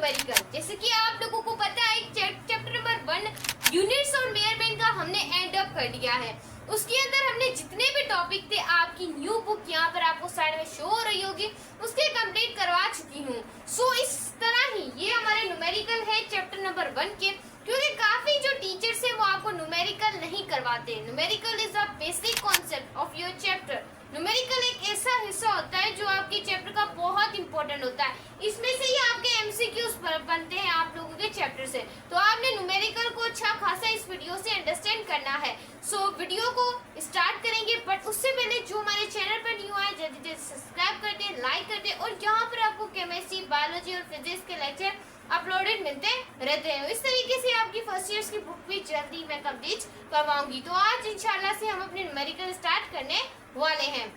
Numerical. जैसे कि आप लोगों को पता है चैप्टर नंबर 1 यूनिट्स और मेजरमेंट का हमने एंड अप कर दिया है। उसके अंदर हमने जितने भी टॉपिक थे, आपकी न्यू बुक यहाँ पर आपको साइड में शो हो रही होगी, उसके कंप्लीट करवा चुकी हूँ। सो इस तरह ही ये हमारे न्यूमेरिकल है चैप्टर नंबर 1 के, क्योंकि काफी जो टीचर्स हैं वो आपको न्यूमेरिकल नहीं करवाते। Numerical is the basic concept of your chapter. Numerical एक ऐसा हिस्सा होता है जो आपके चैप्टर का बहुत इंपॉर्टेंट होता है। इसमें से ही आपके एमसीक्यूज बनते हैं आप लोगों के चैप्टर से। तो आपने न्यूमेरिकल को अच्छा खासा इस वीडियो से अंडरस्टैंड करना है। सो वीडियो को स्टार्ट करेंगे, बट उससे पहले जो हमारे चैनल पर न्यू आए जल्दी से सब्सक्राइब कर दें, लाइक कर दें, और यहाँ पर आपको केमिस्ट्री, बायोलॉजी और फिजिक्स के लेक्चर अपलोडेड मिलते रहते हैं। इस तरीके से आपकी फर्स्ट ईयर्स की बुक भी जल्दी मैं कंप्लीट करवाऊंगी। तो आज इंशाल्लाह से हम अपने न्यूमेरिकल स्टार्ट करने वाले हैं।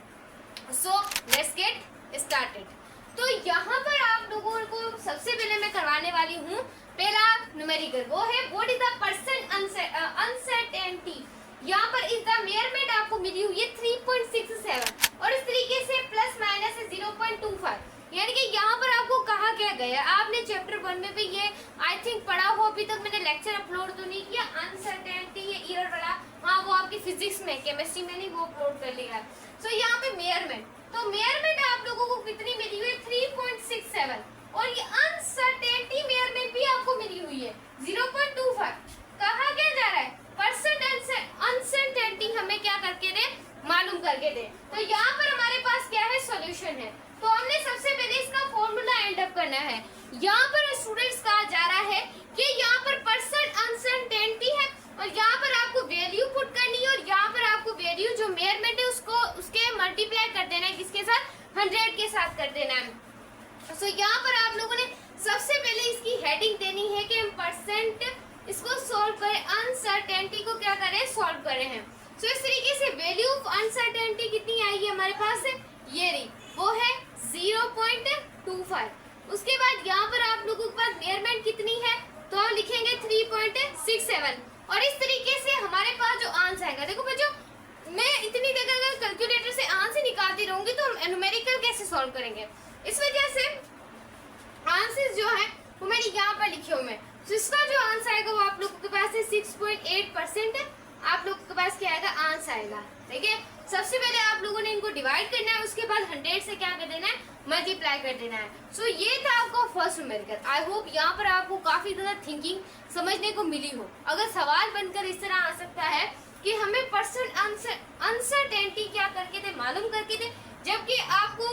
So let's get started. तो यहाँ पर आप लोगों को सबसे पहले मैं करवाने वाली हूँ पहला न्यूमेरिकल, वो है what is the percent uncertainty. यहाँ पर इस द मेजरमेंट आपको मिली हुई है 3.67 और इस तरीके से प्लस माइनस है 0.25। यानी कि यहाँ पर आपको कहा क्या गया, आपने चैप्टर 1 में भी ये आई थिंक पढ़ा हो, अभी तक मैंने लेक्चर अपलोड तो नहीं किया। अनसर्टेनिटी ये ईयर वाला, हाँ वो आपकी फिजिक्स में, केमिस्ट्री में नहीं, वो अपलोड कर लिया है। सो यहाँ पे मेजरमेंट, तो मेजरमेंट आप लोगों को कितनी मिली हुई है 3.67 और ये अनसर्टेनिटी मेजरमेंट भी आपको मिली हुई है 0.25। कहा क्या जा रहा है, परसेंट अनसर्टेनिटी हमें क्या करके दे, मालूम करके दे। तो यहाँ पर हमारे पास क्या है, सॉल्यूशन है। तो हमने सबसे पहले इसका फॉर्मूला एंड अप करना है। यहाँ पर स्टूडेंट्स कहा जा रहा है कि यहाँ पर परसेंट अनसर्टेनिटी है और यहाँ पर आपको वैल्यू पुट करनी है और यहाँ पर आपको वैल्यू जो मेजरमेंट है उसको उसके मल्टीप्लाई कर देना है, किसके साथ, 100 के साथ कर देना है। सो यहाँ पर आप लोगों ने सबसे पहले इसकी हेडिंग देनी है कि हम परसेंट इसको सोल्व करें, अनसर्टेनिटी को क्या करें, सोल्व कर रहे हैं। सो इस तरीके से वैल्यू ऑफ अनसर्टेनिटी कितनी आएगी हमारे पास, ये रही, वो है 0.25। उसके बाद यहाँ पर आप लोगों के पास मेजरमेंट कितनी है, तो हम लिखेंगे 3.67 और इस तरीके से हमारे पास जो आंसर आएगा, देखो बच्चों मैं इतनी देर अगर कैलकुलेटर से आंसर निकालती रहूंगी तो हम न्यूमेरिकल कैसे सॉल्व करेंगे। इस वजह से आंसर जो है वो मैंने यहाँ पर लिखे हुए हैं। तो इसका जो आंसर आएगा वो आप लोगों के पास है 6.8%। आप लोगों के पास क्या आएगा, आंसर आएगा। ठीक है, सबसे पहले आप लोगों ने इनको डिवाइड करना है, उसके बाद 100 से क्या कर देना है, मल्टीप्लाई कर देना है। सो ये था आपका फर्स्ट न्यूमेरिकल। आई होप यहाँ पर आपको काफी ज्यादा थिंकिंग समझने को मिली हो। अगर सवाल बनकर इस तरह आ सकता है कि हमें परसेंट अनसर्टेनिटी क्या करके दे, मालूम करके दे, जबकि आपको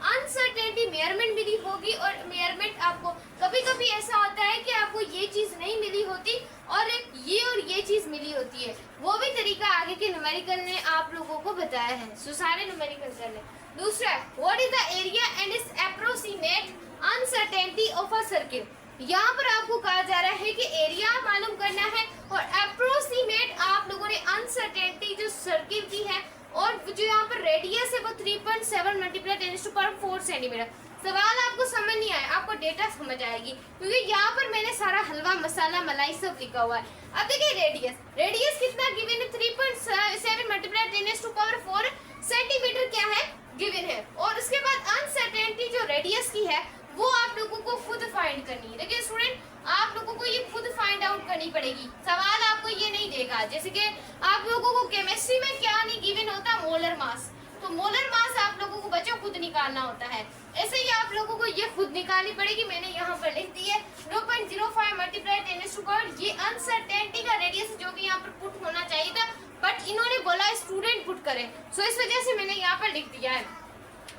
अनसर्टेनिटी मेजरमेंट मिली होगी और मेजरमेंट आपको कभी कभी ऐसा होता है कि आपको ये चीज नहीं मिली होती और ये चीज मिली होती है। वो भी तरीका आगे के न्यूमेरिकल ने आप लोगों को बताया है। सो सारे न्यूमेरिकल कर ले। दूसरा, what is the area and it's approximate uncertainty of a circle. यहाँ पर आपको कहा जा रहा है कि एरिया मालूम करना है और अप्रोक्सीमेट आप लोगों ने अनसर्टेनिटी जो सर्किल की है और जो यहाँ पर रेडियस है वो 3.7 मल्टीप्लाई 10⁴ सेंटीमीटर। सवाल आपको समझ नहीं आया, आपको डेटा समझ आएगी, क्योंकि यहाँ पर मैंने सारा हलवा मसाला मलाई सब लिखा हुआ है। अब देखिए रेडियस कितना गिवन है, 3.7 मल्टीप्लाई 10⁴ सेंटीमीटर क्या है, गिवन है। और उसके बाद अनसर्टेनिटी जो रेडियस की है वो आप लोगों को खुद फाइंड करनी है। देखिए स्टूडेंट, आप लोगों को ये खुद फाइंड आउट करनी पड़ेगी। सवाल आपको ये नहीं देगा, जैसे कि आप लोगों को केमिस्ट्री में क्या नहीं गिवन होता, मोलर मास। तो मोलर मास आप लोगों को बच्चों खुद निकालना होता है। ऐसे ही आप लोगों को ये खुद निकालनी पड़ेगी। मैंने यहाँ पर लिख दी है 0.05 मल्टीप्लाई 10⁴। ये अनसर्टेनिटी का रेडियस जो कि यहाँ पर पुट होना चाहिए था, बट इन्होंने बोला स्टूडेंट पुट करें, सो इस वजह से मैंने यहाँ पर लिख दिया है।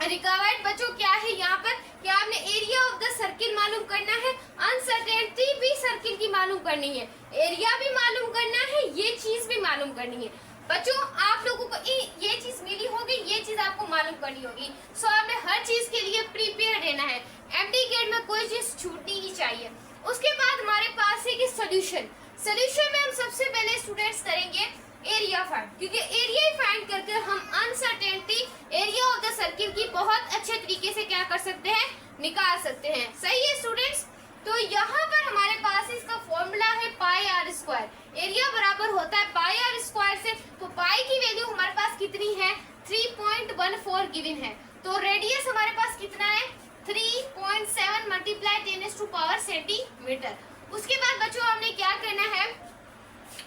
रिक्वायर्ड बच्चों क्या है यहाँ पर, कि आपने एरिया ऑफ द सर्किल मालूम करना है, अनसर्टेनिटी भी सर्किल की मालूम करनी है, एरिया भी मालूम करना है, ये चीज भी मालूम करनी है। बच्चों आप लोगों को ये चीज मिली होगी, ये चीज आपको मालूम करनी होगी। सो आपने हर चीज के लिए प्रिपेयर रहना है, एमडी गेट में कोई चीज छूटनी ही चाहिए। उसके बाद हमारे पास है कि सोल्यूशन में हम सबसे पहले स्टूडेंट्स करेंगे एरिया फाइंड, क्योंकि एरिया ही फाइंड करके हम uncertainty area of the circle की बहुत अच्छे तरीके से क्या कर सकते हैं, निकाल सकते हैं। सही है स्टूडेंट्स। तो यहाँ पर हमारे पास इसका फॉर्मूला है पाई आर स्क्वायर। एरिया बराबर होता है पाई आर स्क्वायर से। तो पाई की वैल्यू हमारे पास कितनी है, 3.14 गिवन है। तो रेडियस हमारे पास कितना है, 3.7 मल्टीप्लाई 10⁻⁴ सेंटीमीटर। उसके बाद बच्चों आपने क्या करना है,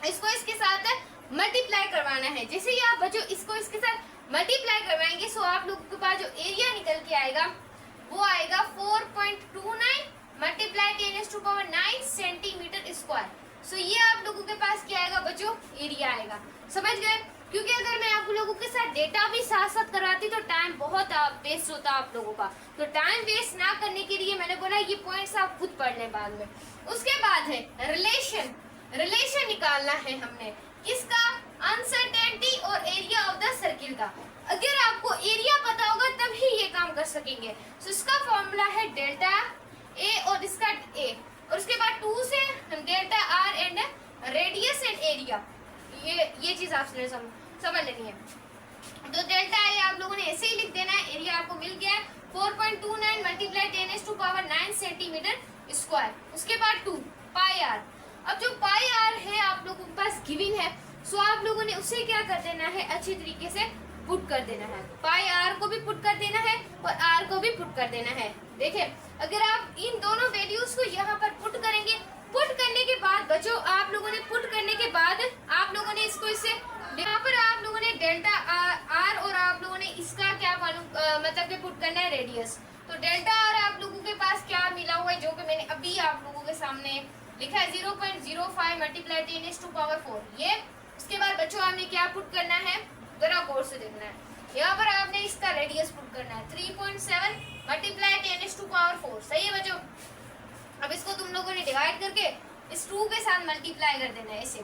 इसको इसके साथ मल्टीप्लाई करवाना है। जैसे ही आप बच्चों इसको इसके साथ मल्टीप्लाई करवाएंगे सो आप लोगों के पास जो एरिया निकल के आएगा वो आएगा 4.29 मल्टीप्लाई 10⁻⁹ सेंटीमीटर स्क्वायर। सो ये आप लोगों के पास क्या आएगा बच्चों, एरिया आएगा। समझ गए? क्योंकि अगर मैं आप लोगों के साथ डेटा भी साथ साथ करवाती तो टाइम बहुत वेस्ट होता आप लोगों का। तो टाइम वेस्ट ना करने के लिए मैंने बोला ये पॉइंट्स आप खुद पढ़ लें बाद में। उसके बाद है रिलेशन। रिलेशन निकालना है हमने किसका, अनसर्टेनिटी और एरिया ऑफ द सर्किल का। अगर आपको एरिया पता होगा तभी ये काम कर सकेंगे। तो इसका फॉर्मूला है डेल्टा ए और इसका ए, और उसके बाद 2 से delta R and radius and area. ये चीज आप समझ लेनी है। तो डेल्टा ए आप लोगों ने ऐसे ही लिख देना है, एरिया आपको मिल गया है 4.29 मल्टीप्लाई 10⁻⁹ सेंटीमीटर स्क्वायर। उसके बाद 2 पाई आर। अब जो पाई आर है आप लोगों के पास गिवन है, सो आप लोगों ने उसे क्या कर देना है, अच्छी तरीके से पुट कर देना है। पाई आर को भी पुट कर देना है और आर को भी पुट कर देना है। देखिए अगर आप इन दोनों वैल्यूज को यहाँ पर पुट करेंगे, पुट करने के बाद बच्चों आप लोगों ने पुट करने के बाद आप लोगों ने इसको इससे यहाँ पर आप लोगों ने डेल्टा आर और आप लोगों ने इसका क्या मालूम मतलब कि पुट करना है रेडियस। तो डेल्टा आर आप लोगों के पास क्या मिला हुआ है, जो कि मैंने अभी आप लोगों के सामने लिखा है 0.05 मल्टीप्लाई 10⁻⁴ ये। उसके बाद बच्चों आपने क्या पुट करना है, जरा गौर से देखना है। यहाँ पर आपने इसका रेडियस पुट करना है 3.7 मल्टीप्लाई 10⁻⁴। सही है बच्चों? अब इसको तुम लोगों ने डिवाइड करके इस 2 के साथ मल्टीप्लाई कर देना है ऐसे।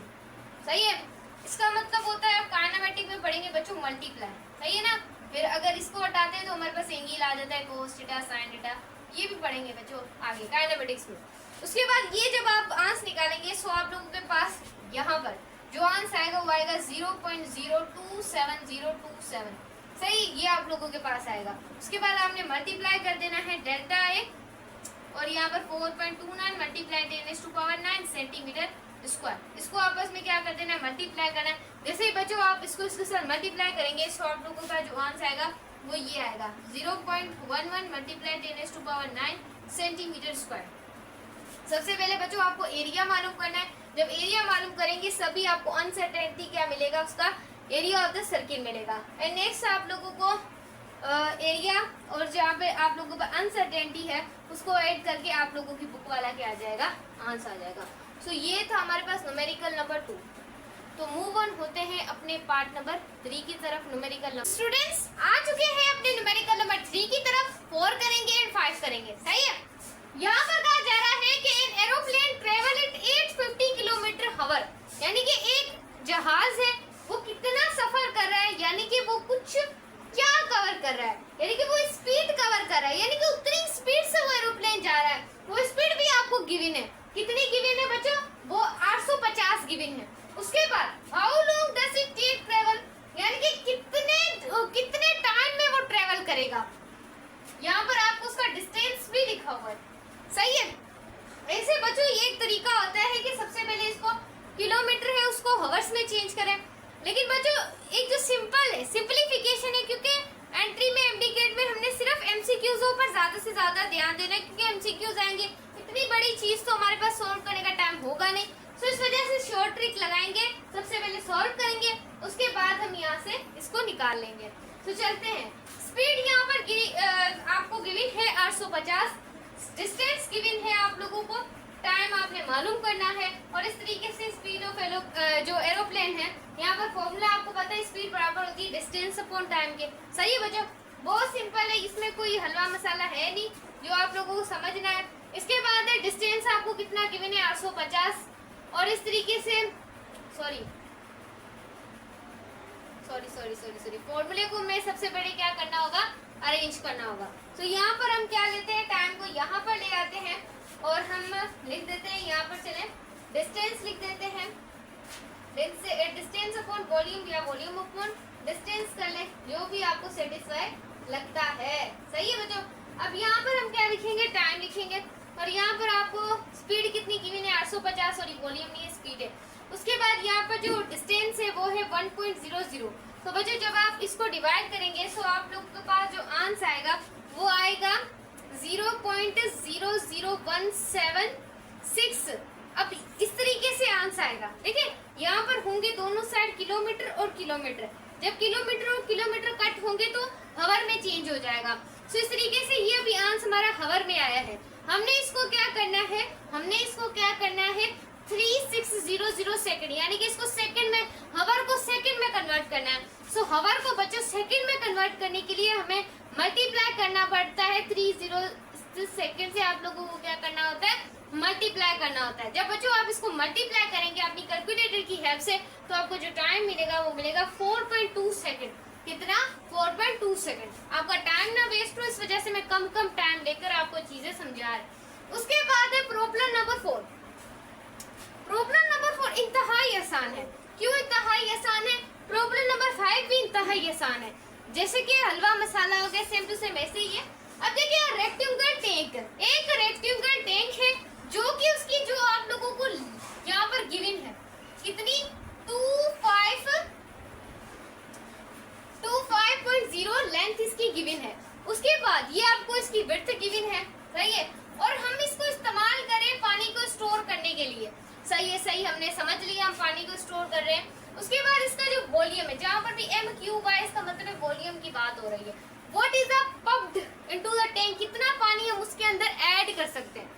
सही है? इसका मतलब होता है, आप काइनेमेटिक में पढ़ेंगे बच्चों मल्टीप्लाई। सही है ना? फिर अगर इसको हटाते हैं तो हमारे पास एंगल आ जाता है कोस थीटा साइन थीटा, ये भी पढ़ेंगे बच्चों आगे काइनेमेटिक्स में। उसके बाद ये जब आप आंस निकालेंगे सो आप लोगों के पास यहाँ पर जो आंस आएगा वो आएगा 0.027027। सही, ये आप लोगों के पास आएगा। उसके बाद आपने मल्टीप्लाई कर देना है डेल्टा ए और यहाँ पर 4.29 मल्टीप्लाई 10⁻⁹ सेंटीमीटर स्क्वायर। इसको आपस में क्या कर देना है, मल्टीप्लाई करना है। जैसे ही बच्चों आप इसको इसके साथ मल्टीप्लाई करेंगे तो आप लोगों का जो आंसर आएगा वो ये आएगा 0.11 मल्टीप्लाई 10⁻⁹ सेंटीमीटर स्क्वायर। सबसे पहले बच्चों आपको एरिया मालूम करना है। जब एरिया मालूम करेंगे सभी आपको अनसर्टेनिटी क्या मिलेगा, उसका एरिया ऑफ द सर्किल मिलेगा। एंड नेक्स्ट आप लोगों को एरिया और जहाँ पे आप लोगों पर अनसर्टेनिटी है उसको ऐड करके आप लोगों की बुक वाला क्या आ जाएगा, आंसर आ जाएगा। सो ये था हमारे पास न्यूमेरिकल नंबर 2। तो मूव ऑन होते हैं अपने पार्ट नंबर 3 की तरफ। न्यूमेरिकल नंबर स्टूडेंट्स आ चुके हैं अपने न्यूमेरिकल नंबर 3 की तरफ। 4 करेंगे एंड 5 करेंगे। सही है? यहाँ पर कहा जा रहा है कि एन एरोप्लेन ट्रेवल एट 850 किलोमीटर/आवर, यानी कि एक जहाज है वो कितना सफर कर रहा है, यानी कि वो कुछ क्या कवर कर रहा है, यानी कि वो स्पीड कवर कर रहा है, यानी कि उतनी स्पीड से वो एरोप्लेन जा रहा है। वो स्पीड भी आपको गिवन है। कितनी गिवन है बच्चों? वो 850 गिवन है। उसके बाद how long does it take travel, यानी कि कितने टाइम में वो ट्रेवल करेगा। यहाँ पर आपको उसका डिस्टेंस भी लिखा हुआ है। सही है? ऐसे बच्चों ये एक तरीका होता है कि सबसे पहले इसको किलोमीटर है उसको हवर्स में चेंज करें। लेकिन बच्चों एक जो सिंपल है, सिंपलीफिकेशन है, क्योंकि एंट्री में एमडीकेट में हमने सिर्फ एमसीक्यूज़ पर ज्यादा से ज्यादा ध्यान देना है, क्योंकि एमसीक्यूज़ आएंगे इतनी बड़ी चीज तो हमारे पास सॉल्व करने का टाइम होगा नहीं। तो इस वजह से शॉर्ट ट्रिक लगाएंगे, सबसे पहले सॉल्व करेंगे, उसके बाद हम यहाँ से इसको निकाल लेंगे। तो चलते हैं। स्पीड यहाँ पर आपको गिवन है 850, डिस्टेंस गिवन है आप लोगों को, टाइम आपने मालूम करना है, और इस तरीके से स्पीड ऑफ जो एरोप्लेन है यहाँ पर फॉर्मूला आपको पता है, स्पीड बराबर होती है डिस्टेंस अपॉन टाइम के। सही है बच्चों? बहुत सिंपल है, इसमें कोई हलवा मसाला है नहीं जो आप लोगों को समझना है। इसके बाद है डिस्टेंस आपको कितना गिवन है 850, और इस तरीके से सॉरी फॉर्मूले को मैं सबसे पहले क्या करना होगा, अरेंज करना होगा। तो यहाँ पर हम क्या लेते हैं, टाइम को यहाँ पर ले आते हैं और हम लिख देते हैं, यहाँ पर चले डिस्टेंस लिख देते हैं, डिस्टेंस अपॉन वॉल्यूम या वॉल्यूम अपॉन डिस्टेंस कर ले, जो भी आपको सेटिस्फाई लगता है। सही है बच्चों? अब यहाँ पर हम क्या लिखेंगे, टाइम लिखेंगे, और यहाँ पर आपको स्पीड कितनी गिवन है 850, और वॉल्यूम नहीं है, स्पीड है। उसके बाद यहाँ पर जो डिस्टेंस है वो है 1.00। तो बच्चों जब आप इसको डिवाइड करेंगे तो आप लोग के पास जो आंसर आएगा वो आएगा 0.00176। अब इस तरीके से आंसर आएगा। देखिए यहाँ पर होंगे दोनों साइड किलोमीटर और किलोमीटर, जब किलोमीटर और किलोमीटर कट होंगे तो हवर में चेंज हो जाएगा। सो इस तरीके से ये अभी आंसर हमारा हवर में आया है। हमने इसको क्या करना है, 3600 सेकंड, यानी कि इसको सेकंड में, हवर को सेकंड में कन्वर्ट करना है। सो हवर को बच्चों सेकंड में कन्वर्ट करने के लिए हमें मल्टीप्लाई करना पड़ता है। 30 सेकंड से आप लोगों को क्या करना होता है, मल्टीप्लाई करना होता है। जब बच्चों आप इसको मल्टीप्लाई करेंगे अपनी कैलकुलेटर की हेल्प से, तो आपको जो टाइम मिलेगा वो मिलेगा 4.2 सेकंड। कितना, 4.2 सेकंड। आपका टाइम ना वेस्ट हो, इस वजह से मैं कम टाइम लेकर आपको चीजें समझा रही। उसके बाद है प्रॉब्लम नंबर 4। प्रॉब्लम नंबर 4 इंतहाई आसान है। क्यों इंतहाई आसान है? प्रॉब्लम नंबर 5 भी इंतहाई आसान है। जैसे कि हलवा मसाला हो गया, सेम टू सेम ऐसे ही है। अब देखिए रेक्टेंगुलर टैंक, एक रेक्टेंगुलर टैंक है जो कि उसकी जो आप लोगों को यहाँ पर गिवन है, कितनी, 25.0 लेंथ इसकी गिवन है। उसके बाद ये आपको इसकी विड्थ गिवन है, सही है। और हम इसको इस्तेमाल करें पानी को स्टोर करने के लिए, सही है, सही, हमने समझ लिया हम पानी को स्टोर कर रहे हैं। उसके बाद इसका जो वॉल्यूम है, जहाँ पर भी m3 इसका मतलब है वॉल्यूम की बात हो रही है। What is the pumped into the tank, कितना पानी हम उसके अंदर ऐड कर सकते हैं,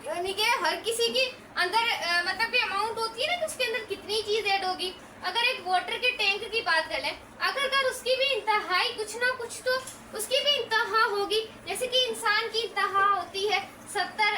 यानी कि हर किसी की अंदर मतलब कि अमाउंट होती है ना कि उसके अंदर कितनी चीज ऐड होगी। अगर एक वाटर के टैंक की बात कर लें, अगर उसकी भी इंतहाई कुछ ना कुछ तो उसकी भी इंतहा होगी। जैसे कि इंसान की इंतहा होती है 70,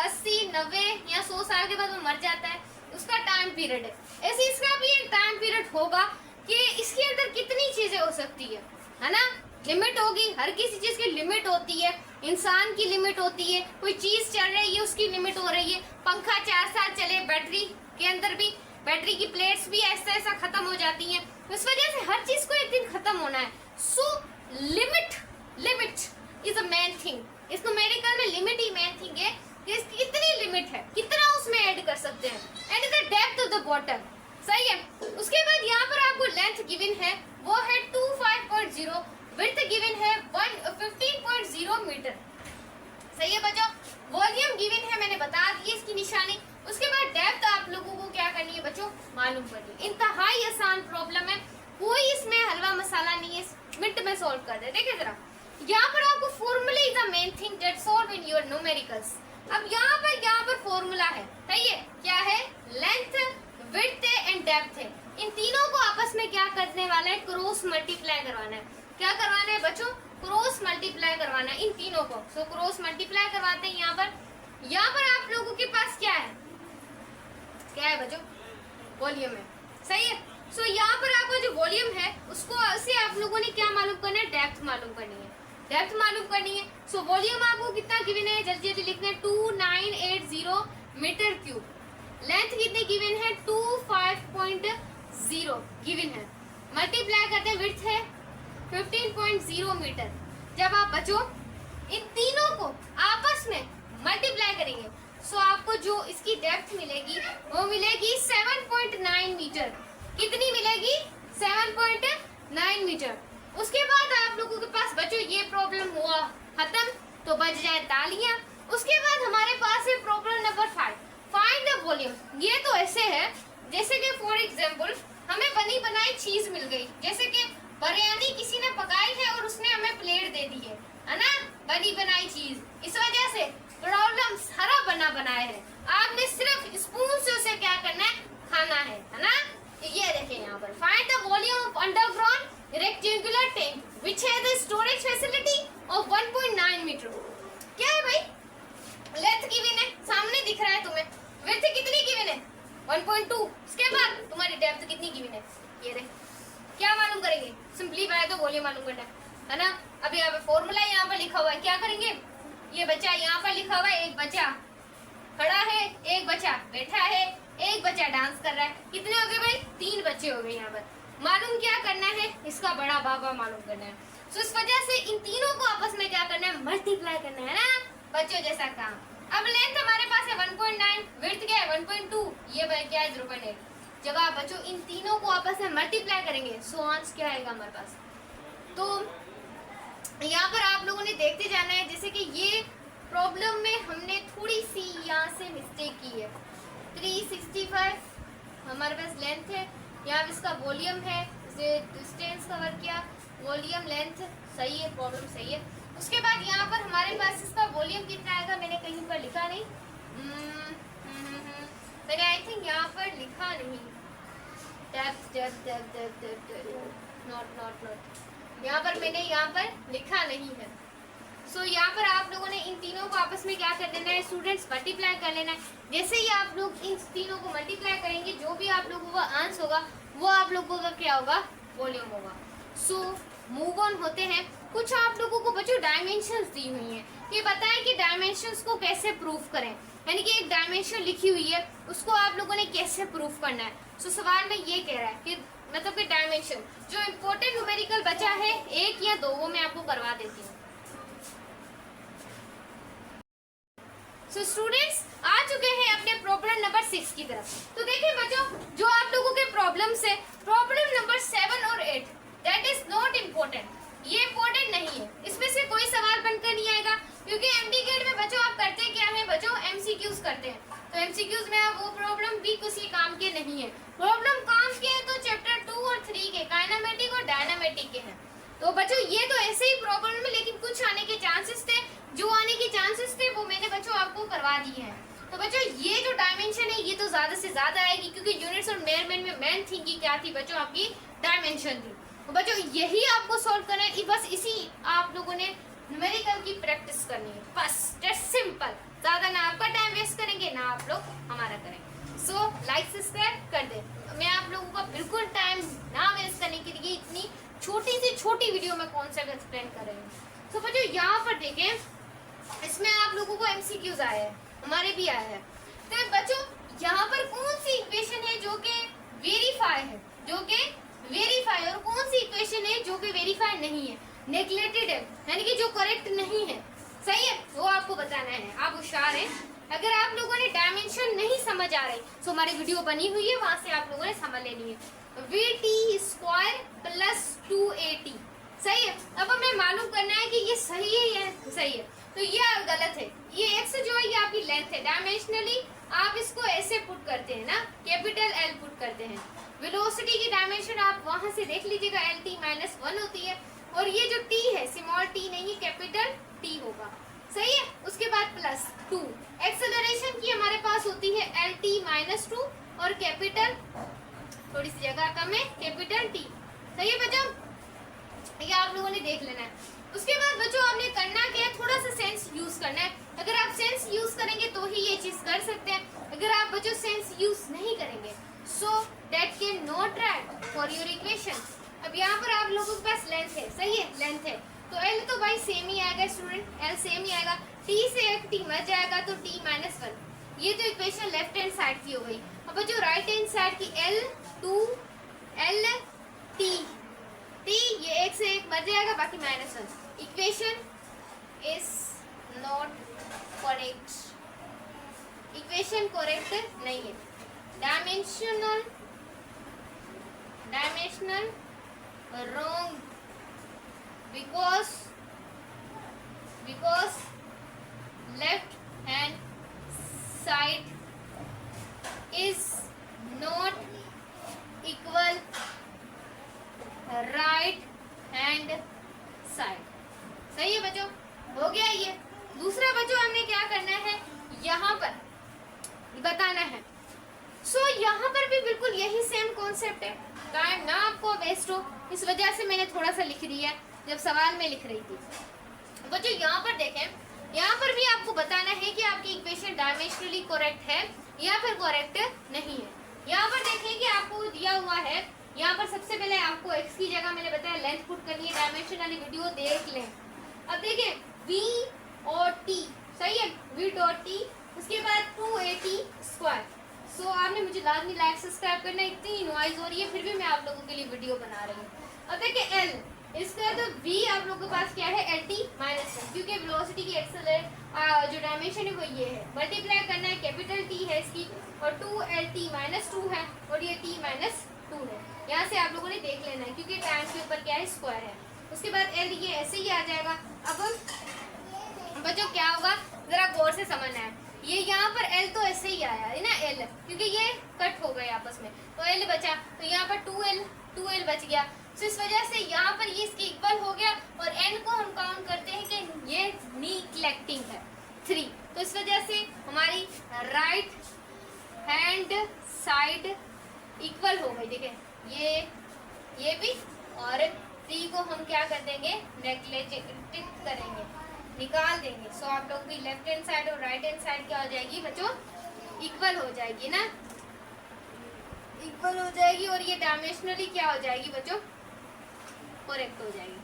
80, 90 या 100 साल के बाद वो मर जाता है, उसका टाइम पीरियड है। ऐसे इसका भी एक टाइम पीरियड होगा कि इसके अंदर कितनी चीजें हो सकती है ना, लिमिट होगी। हर किसी चीज की लिमिट होती है, इंसान की लिमिट होती है, कोई चीज चल रही है उसकी लिमिट हो रही है। पंखा 4 साल चले, बैटरी के अंदर भी, बैटरी की प्लेट्स भी ऐसा खत्म हो जाती हैं, इस वजह से हर चीज को एक दिन खत्म होना है। So limit is a main thing. इसको मेडिकल में लिमिट ही मेन थिंग है कि इसकी कितनी लिमिट है, कितना उसमें ऐड कर सकते हैं, and the depth of the water, सही है। उसके बाद यहाँ पर आपको लेंथ गिवन है, वो है 25.0, विड्थ गिवन है 15.0 मीटर, सही है बच्चों। वॉल्यूम गिवन है, मैंने बता दी इसकी निशानी। उसके बाद डेप्थ आप लोगों को क्या करनी है बच्चों, मालूम करनी है। इंतहाई आसान प्रॉब्लम है, कोई इसमें हलवा मसाला नहीं है, मिनट में सॉल्व कर दे। देखिए जरा, यहाँ पर आपको formula is the main thing that solve in your numericals. अब यहाँ पर फॉर्मूला है, सही है, क्या है, लेंथ, विड्थ एंड डेप्थ है। इन तीनों को आपस में क्या करने वाला है, क्रॉस मल्टीप्लाई करवाना है। क्या करवाना है बच्चों, क्रॉस मल्टीप्लाई करवाना है इन तीनों को। सो क्रॉस मल्टीप्लाई करवाते हैं। यहाँ पर आप लोगों के पास क्या है बच्चों, वॉल्यूम है, सही है। सो यहाँ पर आपका जो वॉल्यूम है उसको से आप लोगों ने क्या मालूम करना है, डेप्थ मालूम करनी है, डेप्थ मालूम करनी है। सो वॉल्यूम आपको कितना गिवन है, जल्दी जल्दी लिखना है, 2980 मीटर क्यूब। लेंथ कितनी गिवन है, 25.0 गिवन है। मल्टीप्लाई करते हैं, विड्थ है 15.0 मीटर। जब आप बच्चों इन तीनों को आपस में मल्टीप्लाई करेंगे, सो आपको जो इसकी डेप्थ मिलेगी वो मिलेगी 7.9 मीटर। कितनी मिलेगी, 7.9 मीटर। उसके बाद आप लोगों के पास बच्चों ये प्रॉब्लम हुआ खत्म, तो बच जाए तालियां। उसके बाद हमारे पास है problem number 5, find the volume. ये तो ऐसे है जैसे कि फॉर एग्जांपल हमें बनी बनाई चीज मिल गई, जैसे कि बिरयानी किसी ने पकाई है और उसने हमें प्लेट दे दी है ना, बनी बनाई चीज। इस वजह से प्रॉब्लम सारा बना बनाया है, आपने सिर्फ स्पून से उसे क्या करना है, खाना है ना। ये देखें यहाँ पर, find the volume of underground rectangular tank which has the storage facility of 1.9 metre. क्या है भाई, लेंथ गिवन है, सामने दिख रहा है तुम्हें, विड्थ कितनी गिवन है, 1.2। उसके बाद तुम्हारी डेप्थ कितनी गिवन है, ये देख। क्या मालूम करेंगे, सिंपली बाय तो वॉल्यूम मालूम करना है ना। अब यहाँ पे फॉर्मूला यहाँ पर लिखा हुआ है, क्या करेंगे, ये बच्चा यहाँ पर लिखा हुआ है, एक बच्चा खड़ा है, एक बच्चा बैठा है, एक बच्चा डांस कर रहा है। कितने हो गए भाई, 3 बच्चे हो गए। यहाँ पर मालूम क्या करना है, इसका बड़ा बाबा मालूम करना है। सो इस वजह से इन तीनों को आपस में क्या करना है, मल्टीप्लाई करना है ना बच्चों जैसा काम। अब लेंथ हमारे पास है 1.9, विड्थ क्या है 1.2, ये क्या है 0.8। जब आप बच्चों इन तीनों को आपस में मल्टीप्लाई करेंगे, सो आंसर क्या आएगा हमारे पास। तो यहाँ पर आप लोगों ने देखते जाना है, जैसे कि ये प्रॉब्लम में हमने थोड़ी सी यहाँ से मिस्टेक की है। 365 हमारे पास लेंथ है, यहाँ इसका वॉल्यूम है, डिस्टेंस कवर किया, वॉल्यूम लेंथ सही है, प्रॉब्लम सही है। उसके बाद यहाँ पर हमारे पास इसका वॉल्यूम कितना आएगा, मैंने कहीं पर लिखा नहीं, मैंने आई थिंक यहाँ पर लिखा नहीं, नॉट यहाँ पर मैंने यहाँ पर लिखा नहीं है। सो यहाँ पर आप लोगों ने इन तीनों को आपस में क्या कर देना है स्टूडेंट्स, मल्टीप्लाई कर लेना है। जैसे ही आप लोग इन तीनों को मल्टीप्लाई करेंगे, जो भी आप लोगों का आंसर होगा वो आप लोगों का क्या होगा, वॉल्यूम होगा। सो मूव ऑन होते हैं। कुछ आप लोगों को बच्चों डायमेंशंस दी हुई हैं, ये बताएं कि डायमेंशंस को कैसे प्रूफ करें, यानी कि एक डायमेंशन लिखी हुई है उसको आप लोगों ने कैसे प्रूफ करना है। सो सवाल में ये कह रहा है कि मतलब कि डायमेंशन जो इम्पोर्टेंट न्यूमेरिकल बचा है 1 या 2 वो मैं आपको करवा देती हूँ। सो स्टूडेंट्स आ चुके हैं अपने प्रॉब्लम नंबर 6 की तरफ। तो देखिए बच्चों, जो आप लोगों के प्रॉब्लम्स है, प्रॉब्लम नंबर 7 और 8 दैट इज नॉट इम्पोर्टेंट, ये इम्पोर्टेंट नहीं है, इसमें से कोई सवाल बनकर नहीं आएगा, क्योंकि एमडी गेट में बच्चों आप करते क्या है बच्चों, एमसीक्यूज करते हैं। तो एमसीक्यूज में आप वो प्रॉब्लम भी किसी काम के नहीं है। प्रॉब्लम काम के हैं तो चैप्टर 2 और 3 के, काइनेमेटिक और डायनामेटिक के हैं। तो बच्चों ये तो ऐसे ही प्रॉब्लम में, लेकिन कुछ आने के चांसेस थे, जो आने के चांसेस थे वो मैंने बच्चों आपको करवा दिए हैं। तो बच्चों ये जो डायमेंशन है ये तो ज्यादा से ज्यादा आएगी, क्योंकि यूनिट्स और मेजरमेंट में मेन थिंग क्या थी बच्चों, आपकी डायमेंशन थी। तो बच्चों यही आपको सॉल्व करना है, बस इसी आप लोगों ने न्यूमेरिकल की प्रैक्टिस करनी है, बस दैट्स सिंपल। ज्यादा ना आपका टाइम वेस्ट करेंगे ना आप लोग हमारा करेंगे। सो लाइक सब्सक्राइब कर दे। मैं आप लोगों का बिल्कुल टाइम ना वेस्ट करने के लिए इतनी छोटी सी छोटी वीडियो में कॉन्सेप्ट एक्सप्लेन कर रही हूँ। तो बच्चों यहाँ पर देखें, इसमें आप लोगों को एमसीक्यूज आया है, हमारे भी आया है। तो बच्चों यहाँ पर कौन सी इक्वेशन है जो कि वेरीफाई है, जो कि वेरीफाई, और कौन सी इक्वेशन है जो कि वेरीफाई नहीं है, नेग्लेक्टेड है, यानी कि जो करेक्ट नहीं है, सही है, वो आपको बताना है। आप होशियार हैं। अगर आप लोगों ने डायमेंशन नहीं समझ आ रही तो हमारी वीडियो बनी हुई है, वहां से आप लोगों ने समझ लेनी है। VT² + 2AT सही है। अब हमें मालूम करना है कि ये सही है या सही है, तो ये गलत है। ये x जो है ये आपकी लेंथ है, डायमेंशनली आप इसको ऐसे पुट करते हैं ना, कैपिटल L पुट करते हैं। वेलोसिटी की डायमेंशन आप वहां से देख लीजिएगा, LT-1 होती है, और ये जो t है स्मॉल t नहीं है, कैपिटल T होगा, सही है। उसके बाद +2 एक्सेलरेशन की हमारे पास होती है LT-2 और कैपिटल थोड़ी सी जगह कम है, कैपिटल T, सही है बच्चों, ये आप लोगों ने देख लेना है। उसके बाद बच्चों आपने करना क्या है, थोड़ा सा सेंस यूज करना है। अगर आप सेंस यूज करेंगे तो ही ये चीज कर सकते हैं। अगर आप बच्चों सेंस यूज नहीं करेंगे so that can not right for your equation. अब यहाँ पर आप लोगों के पास लेंथ है, सही है, लेंथ है, तो L तो भाई सेम ही आएगा स्टूडेंट, L सेम ही आएगा। T से एक T मच जाएगा तो T-1, ये तो इक्वेशन लेफ्ट हैंड साइड की हो गई। अब बच्चों राइट हैंड साइड की L T ये एक से एक बच जाएगा, बाकी -1। Equation is not correct, equation correct नहीं है। Dimensional wrong because left hand side is not equal right hand side, सही है बच्चों, हो गया ये। दूसरा बच्चों हमने क्या करना है, यहाँ पर बताना है। सो यहाँ पर भी बिल्कुल यही सेम कॉन्सेप्ट है, टाइम ना आपको वेस्ट हो, इस वजह से मैंने थोड़ा सा लिख दिया जब सवाल में लिख रही थी। बच्चों यहाँ पर देखें, यहाँ पर भी आपको बताना है कि आपकी इक्वेशन डायमेंशनली करेक्ट है या फिर करेक्ट नहीं है। यहाँ पर देखें कि आपको दिया हुआ है, यहाँ पर सबसे पहले आपको x की जगह मैंने बताया लेंथ पुट करनी है, डायमेंशन वाली वीडियो देख लें। अब देखें v और t, सही है, v.t, उसके बाद 2AT²। सो आपने मुझे लाजमी लाइक सब्सक्राइब करना, इतनी नॉइज हो रही है फिर भी मैं आप लोगों के लिए वीडियो बना रही हूँ। अब देखिए L, इसका तो v आप लोगों के पास क्या है, LT-1, क्योंकि वेलोसिटी की एक्सेलरेट जो डायमेंशन है वो ये है, मल्टीप्लाई करना है, कैपिटल T है इसकी, और 2LT-2 है, और ये T-2 है। यहाँ से आप लोगों ने देख लेना है, क्योंकि टाइम के ऊपर क्या है, स्क्वायर है। उसके बाद L ये ऐसे ही आ जाएगा। अब बच्चों क्या होगा, जरा गौर से समझना है। ये यहाँ पर L तो ऐसे ही आया है ना, L, क्योंकि ये कट हो गए आपस में, तो L बचा, तो यहाँ पर 2L बच गया। तो इस वजह से यहाँ पर ये इसके इक्वल हो गया, और N को हम काउंट करते हैं कि ये निग्लेक्टिंग है 3। तो इस वजह से हमारी राइट हैंड साइड इक्वल हो गई। देखिए ये भी, और 3 को हम क्या कर देंगे, नेग्लेक्ट करेंगे, निकाल देंगे। सो आप लोग की लेफ्ट हैंड साइड और राइट हैंड साइड क्या हो जाएगी बच्चों, इक्वल हो जाएगी ना, इक्वल हो जाएगी, और ये डायमेंशनली क्या हो जाएगी बच्चों, करेक्ट हो जाएगी।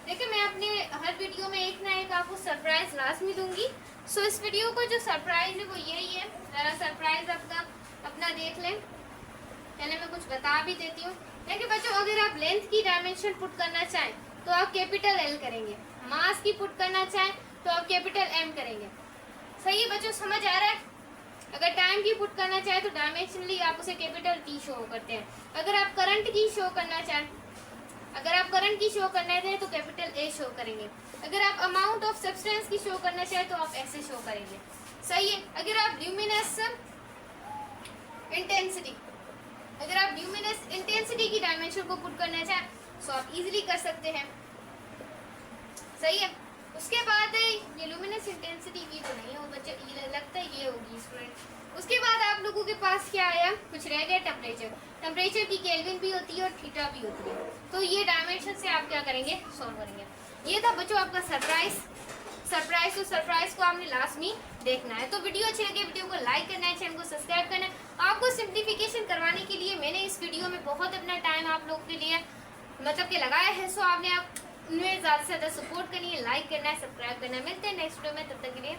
देखिए मैं अपने हर वीडियो में एक ना एक आपको सरप्राइज लाजमी दूंगी। सो इस वीडियो को जो सरप्राइज है वो यही है, जरा सरप्राइज आपका अपना देख लें। पहले मैं कुछ बता भी देती हूँ। देखिए बच्चों, अगर आप लेंथ की डायमेंशन पुट करना चाहें तो आप कैपिटल L करेंगे, मास की पुट करना चाहें तो आप कैपिटल M करेंगे। सही है बच्चों, समझ आ रहा है? अगर टाइम की पुट करना चाहें तो डायमेंशनली आप उसे कैपिटल T शो करते हैं। अगर आप करंट की शो करना चाहें, अगर आप करंट की शो करना चाहें तो कैपिटल A शो करेंगे। अगर आप अमाउंट ऑफ सब्सटेंस की शो करना चाहें तो आप ऐसे शो करेंगे। सही है? अगर आप ल्यूमिनस इंटेंसिटी, अगर आप ल्यूमिनस इंटेंसिटी की डायमेंशन को पुट करना चाहें तो आप इजीली कर सकते हैं। सही है? उसके बाद ये ल्यूमिनस इंटेंसिटी की तो नहीं है बच्चे, ये लगता है ये होगी स्टूडेंट। उसके बाद आप लोगों के पास क्या आया, कुछ रह गया टेम्परेचर। टेम्परेचर की केल्विन भी होती है और थीटा भी होती है, तो ये डायमेंशन से आप क्या करेंगे, सॉल्व करेंगे। ये था बच्चों आपका सरप्राइज। तो सरप्राइज को आपने लाजमी देखना है। तो वीडियो अच्छी लगे, वीडियो को लाइक करना है, चैनल को सब्सक्राइब करना है। आपको सिंप्लीफिकेशन करवाने के लिए मैंने इस वीडियो में बहुत अपना टाइम आप लोग के लिए मतलब कि लगाया है। सो आपने उनमें ज़्यादा से ज़्यादा सपोर्ट करनी है, लाइक करना है, सब्सक्राइब करना है। मिलते हैं नेक्स्ट वीडियो में, तब तक के लिए